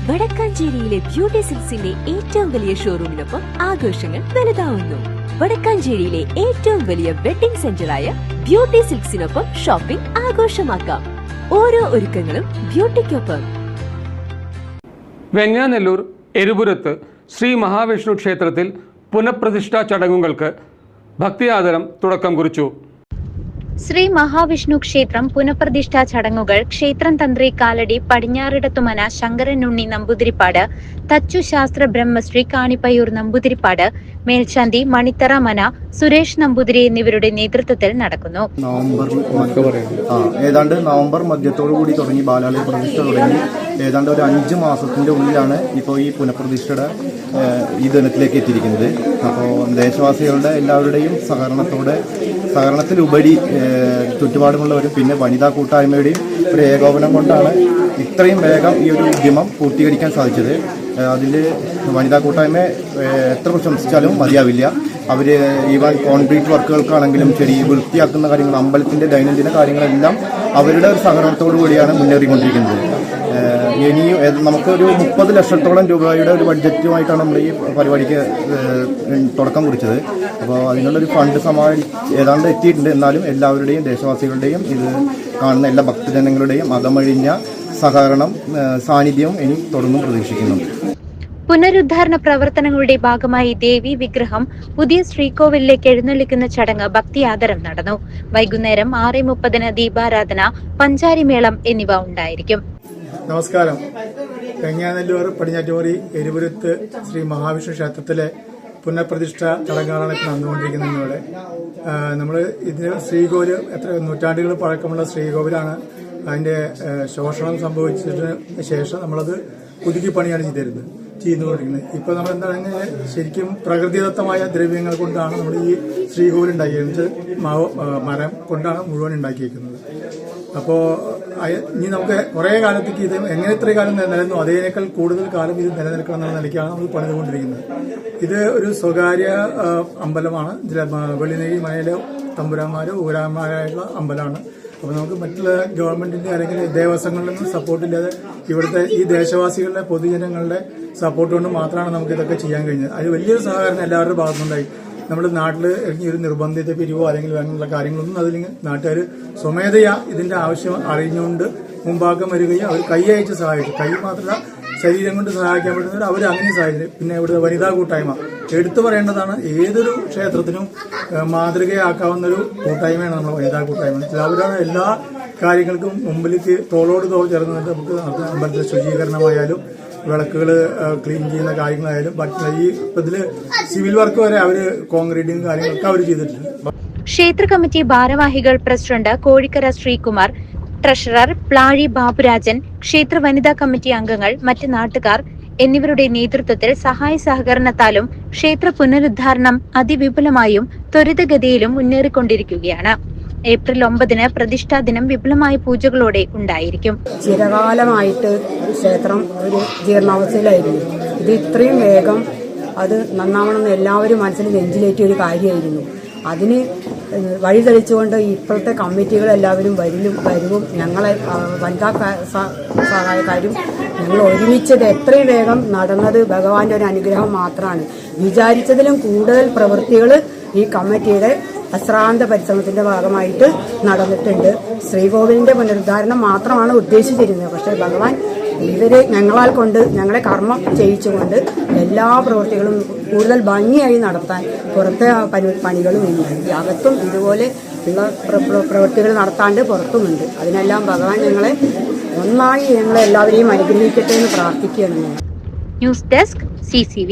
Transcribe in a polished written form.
വടക്കാഞ്ചേരിയിലെ beauty സിൽക്സിന്റെ ഏറ്റവും വലിയ ഷോറൂമിനൊപ്പം ആഘോഷങ്ങൾ വലുതാവുന്നു. വടക്കാഞ്ചേരിയിലെ ഏറ്റവും വലിയ വെഡിംഗ് സെന്ററായ ബ്യൂട്ടി സിൽക്സിനൊപ്പം ഷോപ്പിംഗ് ആഘോഷമാക്കാം. ഓരോ ഒരുക്കങ്ങളും ബ്യൂട്ടിക്കൊപ്പം. വെങ്ങാനല്ലൂർ എരുപുരത്ത് ശ്രീ മഹാവിഷ്ണു ക്ഷേത്രത്തിൽ പുനഃപ്രതിഷ്ഠാ ചടങ്ങുകൾക്ക് ഭക്തിയാദരം തുടക്കം കുറിച്ചു. ശ്രീ മഹാവിഷ്ണു ക്ഷേത്രം പുനഃപ്രതിഷ്ഠാ ചടങ്ങുകൾ ക്ഷേത്രം തന്ത്രി കാലടി പടിഞ്ഞാറിടത്തുമന ശങ്കരനുണ്ണി നമ്പൂതിരിപ്പാട്, തച്ചു ശാസ്ത്ര ബ്രഹ്മശ്രീ കാണിപ്പയ്യൂർ നമ്പൂതിരിപ്പാട്, മേൽശാന്തി മണിത്തറ മന സുരേഷ് നമ്പൂതിരി എന്നിവരുടെ നേതൃത്വത്തിൽ നടക്കുന്നു. ഏതാണ്ട് നവംബർ മധ്യത്തോടു കൂടി തുടങ്ങി ബാലാലയ പ്രതിഷ്ഠ തുടങ്ങി ഏതാണ്ട് ഒരു 5 മാസത്തിന്റെ ഉള്ളിലാണ് ഇപ്പോൾ ഈ പുനഃപ്രതിഷ്ഠയുടെ ഈ ദിനത്തിലേക്ക് എത്തിയിരിക്കുന്നത്. അപ്പോൾ ദേശവാസികളുടെ എല്ലാവരുടെയും സഹകരണത്തിലുപരി ചുറ്റുപാടുമുള്ളവരും പിന്നെ വനിതാ കൂട്ടായ്മയുടെയും ഒരു ഏകോപനം കൊണ്ടാണ് ഇത്രയും വേഗം ഈ ഒരു ഉദ്യമം പൂർത്തീകരിക്കാൻ സാധിച്ചത്. അതിൽ വനിതാ കൂട്ടായ്മ എത്ര പ്രശംസിച്ചാലും മതിയാവില്ല. അവർ ഈവൻ കോൺക്രീറ്റ് വർക്കുകൾക്കാണെങ്കിലും ശരി, വൃത്തിയാക്കുന്ന കാര്യങ്ങൾ, അമ്പലത്തിൻ്റെ ദൈനംദിന കാര്യങ്ങളെല്ലാം അവരുടെ ഒരു സഹകരണത്തോടു കൂടിയാണ് മുന്നേറിക്കൊണ്ടിരിക്കുന്നത്. ഇനിയും നമുക്കൊരു 30 ലക്ഷത്തോളം രൂപയുടെ ഒരു ബഡ്ജറ്റുമായിട്ടാണ് നമ്മൾ ഈ പരിപാടിക്ക് തുടക്കം കുറിച്ചത്. അപ്പോൾ അതിനുള്ളൊരു ഫണ്ട് ഏതാണ്ട് എത്തിയിട്ടുണ്ട്. എന്നാലും എല്ലാവരുടെയും ദേശവാസികളുടെയും ഇത് കാണുന്ന എല്ലാ ഭക്തജനങ്ങളുടെയും അകമഴിഞ്ഞ സഹകരണം സാന്നിധ്യവും ഇനി തുടർന്നും പ്രതീക്ഷിക്കുന്നുണ്ട്. പുനരുദ്ധാരണ പ്രവർത്തനങ്ങളുടെ ഭാഗമായി ദേവി വിഗ്രഹം പുതിയ ശ്രീകോവിലേക്ക് എഴുന്നള്ളിക്കുന്ന ചടങ്ങ് ഭക്തിയാദരം നടന്നു. വൈകുന്നേരം 6:30 ദീപാരാധന, പഞ്ചാരിമേളം എന്നിവ ഉണ്ടായിരിക്കും. നമസ്കാരം. വെങ്ങാനല്ലൂർ പടിഞ്ഞാറ്റുമുറി എരുപുരത്ത് ശ്രീ മഹാവിഷ്ണു ക്ഷേത്രത്തിലെ പുനഃപ്രതിഷ്ഠ ചടങ്ങുകളാണ് ഇപ്പോൾ നടന്നുകൊണ്ടിരിക്കുന്നത്. ഇവിടെ നമ്മൾ ഇതിന് ശ്രീകോവിൽ എത്ര നൂറ്റാണ്ടുകൾ പഴക്കമുള്ള ശ്രീകോവിലാണ്. അതിന്റെ ശോഷണം സംഭവിച്ചതിന് ശേഷം നമ്മളത് പുതുക്കി പണിയാണ് ചെയ്യുന്നുകൊണ്ടിരിക്കുന്നത്. ഇപ്പൊ നമ്മൾ എന്താണ് ശരിക്കും പ്രകൃതിദത്തമായ ദ്രവ്യങ്ങൾ കൊണ്ടാണ് നമ്മൾ ഈ ശ്രീകോവിൽ ഉണ്ടാക്കിയിരിക്കുന്നത്. മരം കൊണ്ടാണ് മുഴുവൻ ഉണ്ടാക്കിയിരിക്കുന്നത്. അപ്പോ ഇനി നമുക്ക് കുറെ കാലത്തേക്ക് ഇത് എങ്ങനെ ഇത്രയും കാലം നിലനിന്നു അതേനേക്കാൾ കൂടുതൽ കാലം ഇത് നിലനിൽക്കണം എന്നുള്ള നിലയ്ക്കാണ് നമ്മൾ പണിതുകൊണ്ടിരിക്കുന്നത്. ഇത് ഒരു സ്വകാര്യ അമ്പലമാണ്. വെള്ളിനേരി മനയിലെ തമ്പുരാന്മാരോ ഊരാന്മാരായുള്ള അമ്പലമാണ്. അപ്പോൾ നമുക്ക് മറ്റുള്ള ഗവൺമെന്റിന്റെ അല്ലെങ്കിൽ ദേവസ്വങ്ങളുടെ ഒന്നും സപ്പോർട്ടില്ലാതെ ഇവിടുത്തെ ഈ ദേശവാസികളുടെ പൊതുജനങ്ങളുടെ സപ്പോർട്ട് കൊണ്ട് മാത്രമാണ് നമുക്ക് ഇതൊക്കെ ചെയ്യാൻ കഴിഞ്ഞത്. അത് വലിയൊരു സഹകരണം എല്ലാവരുടെ ഭാഗത്തുനിന്നുണ്ടായി. നമ്മുടെ നാട്ടിൽ ഒരു നിർബന്ധിത പിരിവോ അല്ലെങ്കിൽ അങ്ങനെയുള്ള കാര്യങ്ങളൊന്നും അതിൽ നാട്ടുകാർ സ്വമേധയാ ഇതിന്റെ ആവശ്യം അറിഞ്ഞുകൊണ്ട് മുമ്പാക്കം വരികയും അവർ കൈ അയച്ച് സഹായിച്ചു. കൈ മാത്രമല്ല, ശരീരം കൊണ്ട് സഹായിക്കാൻ പറ്റുന്നവർ അവർ അങ്ങനെ സഹായിച്ചു. പിന്നെ ഇവിടുത്തെ വനിതാ കൂട്ടായ്മ എടുത്തു പറയേണ്ടതാണ്. ഏതൊരു ക്ഷേത്രത്തിനും മാതൃകയാക്കാവുന്ന ഒരു കൂട്ടായ്മയാണ് നമ്മുടെ വനിതാ കൂട്ടായ്മ. അവരാണ് എല്ലാ കാര്യങ്ങൾക്കും മുമ്പിലേക്ക് തോളോട് തോൾ ചേർന്നിട്ട് നമുക്ക് അമ്പലത്തിലെ ശുചീകരണമായാലും വിളക്കുകൾ ക്ലീൻ ചെയ്യുന്ന കാര്യങ്ങളായാലും ഈ ഇതില് സിവിൽ വർക്ക് വരെ അവര് കോൺക്രീറ്റിംഗ് കാര്യങ്ങളൊക്കെ അവർ ചെയ്തിട്ടുണ്ട്. ക്ഷേത്ര കമ്മിറ്റി ഭാരവാഹികൾ പ്രസിഡന്റ് കോഴിക്കര ശ്രീകുമാർ, ട്രഷറർ പ്ലാഴി ബാബുരാജൻ, ക്ഷേത്ര വനിതാ കമ്മിറ്റി അംഗങ്ങൾ, മറ്റ് നാട്ടുകാർ എന്നിവരുടെ നേതൃത്വത്തിൽ സഹായ സഹകരണത്താലും ക്ഷേത്ര പുനരുദ്ധാരണം അതിവിപുലമായും ത്വരിതഗതിയിലും മുന്നേറിക്കൊണ്ടിരിക്കുകയാണ്. ഏപ്രിൽ 9 പ്രതിഷ്ഠാ ദിനം വിപുലമായ പൂജകളോടെ ഉണ്ടായിരിക്കും. ചിരകാലമായിട്ട് ക്ഷേത്രം ഒരു ജീർണാവസ്ഥയിലായിരുന്നു. ഇത് ഇത്രയും വേഗം അത് നന്നാവണമെന്ന് എല്ലാവരും മനസ്സിൽ നെഞ്ചിലേറ്റിയ ഒരു കാര്യമായിരുന്നു. അതിന് വഴി തെളിച്ചുകൊണ്ട് ഇപ്പോഴത്തെ കമ്മിറ്റികൾ എല്ലാവരും വരവും ഞങ്ങളെ വനിതാ സഹായക്കാരും ഞങ്ങൾ ഒരുമിച്ചത് എത്രയും വേഗം നടന്നത് ഭഗവാന്റെ ഒരു അനുഗ്രഹം മാത്രമാണ്. വിചാരിച്ചതിലും കൂടുതൽ പ്രവൃത്തികൾ ഈ കമ്മിറ്റിയുടെ അശ്രാന്ത പരിശ്രമത്തിന്റെ ഭാഗമായിട്ട് നടന്നിട്ടുണ്ട്. ശ്രീകോവിലിന്റെ പുനരുദ്ധാരണം മാത്രമാണ് ഉദ്ദേശിച്ചിരുന്നത്. പക്ഷേ ഭഗവാൻ ഇവരെ ഞങ്ങളെ കർമ്മം ചെയ്യിച്ചുകൊണ്ട് എല്ലാ പ്രവൃത്തികളും കൂടുതൽ ഭംഗിയായി നടത്താൻ പുറത്തെ പണികളും ഇല്ല. അകത്തും ഇതുപോലെ ഉള്ള പ്രവൃത്തികൾ നടത്താണ്ട് പുറത്തുമുണ്ട്. അതിനെല്ലാം ഭഗവാൻ ഞങ്ങളെ ഒന്നായി ഞങ്ങളെല്ലാവരെയും അനുഗ്രഹിക്കട്ടെ എന്ന് പ്രാർത്ഥിക്കുകയാണ്. News desk CCV.